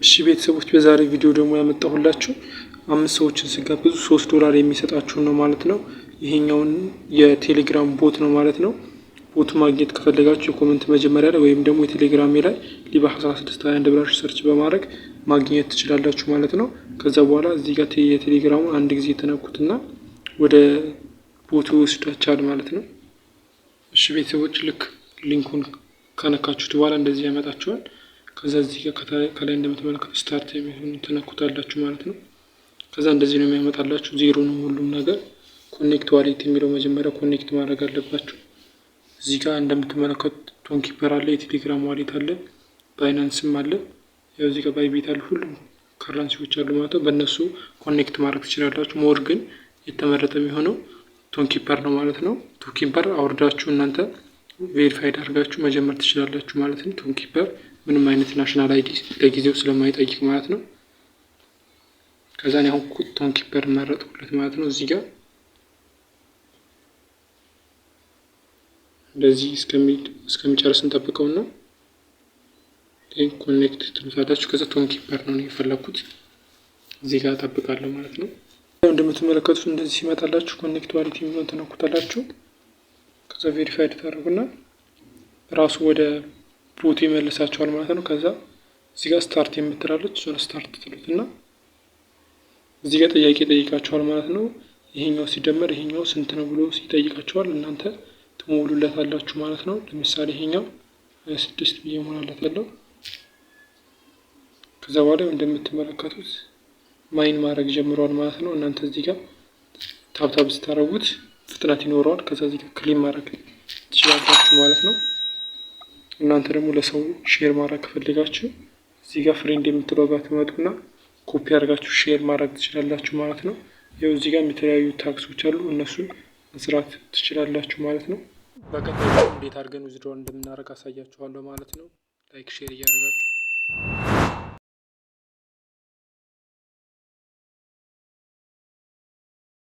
እሺ ቤተሰቦች በዛሬ ቪዲዮ ደግሞ ያመጣሁላችሁ 5 ሰዎችን ስጋብዙ $3 የሚሰጣችሁ ነው ማለት ነው። ይሄኛውን የቴሌግራም ቦት ነው ማለት ነው። ቦቱ ማግኘት ከፈለጋችሁ የኮሜንት መጀመሪያ ላይ ወይም ደግሞ የቴሌግራም ላይ ሊባህ 1621 ብላችሁ ሰርች በማድረግ ማግኘት ትችላላችሁ ማለት ነው። ከዛ በኋላ እዚህ ጋር የቴሌግራሙን አንድ ጊዜ ተነኩትና ወደ ቦቱ ይወስዳችኋል ማለት ነው። እሺ ቤተሰቦች ልክ ሊንኩን ከነካችሁት በኋላ እንደዚህ ያመጣችኋል። ከዛ እዚህ ጋር ከላይ እንደምትመለከቱ ስታርት የሚሆን ተነኩታላችሁ ማለት ነው። ከዛ እንደዚህ ነው የሚያመጣላችሁ። ዜሮ ነው ሁሉም ነገር። ኮኔክት ዋሌት የሚለው መጀመሪያ ኮኔክት ማድረግ አለባችሁ። እዚህ ጋር እንደምትመለከቱት ቶንኪፐር አለ፣ የቴሌግራም ዋሌት አለ፣ ባይናንስም አለ፣ ያው እዚህ ጋር ባይቢት አለ፣ ሁሉም ከረንሲዎች አሉ ማለት ነው። በእነሱ ኮኔክት ማድረግ ትችላላችሁ። ሞር ግን የተመረጠ የሚሆነው ቶንኪፐር ነው ማለት ነው። ቶንኪፐር አውርዳችሁ እናንተ ቬሪፋይድ አድርጋችሁ መጀመር ትችላላችሁ ማለት ነው። ቶንኪፐር ምንም አይነት ናሽናል አይዲ ለጊዜው ስለማይጠይቅ ማለት ነው። ከዛ ነው አሁን ቶንኪፐር መረጥኩለት ማለት ነው። እዚህ ጋር እንደዚህ እስከሚጨርስ እንጠብቀውና ኮኔክት ትሉታላችሁ። ከዛ ቶንኪፐር ነው የፈለኩት እዚህ ጋር እጠብቃለሁ ማለት ነው። እንደምትመለከቱት እንደዚህ ሲመጣላችሁ ኮኔክት ዋሌት የሚለውን ተነኩታላችሁ። ከዛ ቬሪፋይድ ታደርጉና ራሱ ወደ ቦቱ ይመልሳችኋል ማለት ነው። ከዛ እዚህ ጋር ስታርት የምትላለች እሱን ስታርት ትሉትና እዚህ ጋር ጥያቄ ጠይቃችኋል ማለት ነው። ይሄኛው ሲደመር ይሄኛው ስንት ነው ብሎ ሲጠይቃችኋል እናንተ ትሞሉለታላችሁ ማለት ነው። ለምሳሌ ይሄኛው 26 ብዬ ሞላለታለሁ። ከዛ በኋላ እንደምትመለከቱት ማይን ማድረግ ጀምሯል ማለት ነው። እናንተ እዚህ ጋር ታብታብ ስታረጉት ፍጥነት ይኖረዋል። ከዛ እዚህ ጋር ክሊም ማድረግ ትችላላችሁ ማለት ነው። እናንተ ደግሞ ለሰው ሼር ማድረግ ከፈለጋችሁ እዚህ ጋር ፍሬንድ የምትለው ጋር ትመጡና ኮፒ አድርጋችሁ ሼር ማድረግ ትችላላችሁ ማለት ነው። ያው እዚህ ጋር የተለያዩ ታክሶች አሉ፣ እነሱን መስራት ትችላላችሁ ማለት ነው። በቀጣይ እንዴት አድርገን ዊዝድሮው እንደምናደርግ አሳያችኋለሁ ማለት ነው። ላይክ ሼር እያደረጋችሁ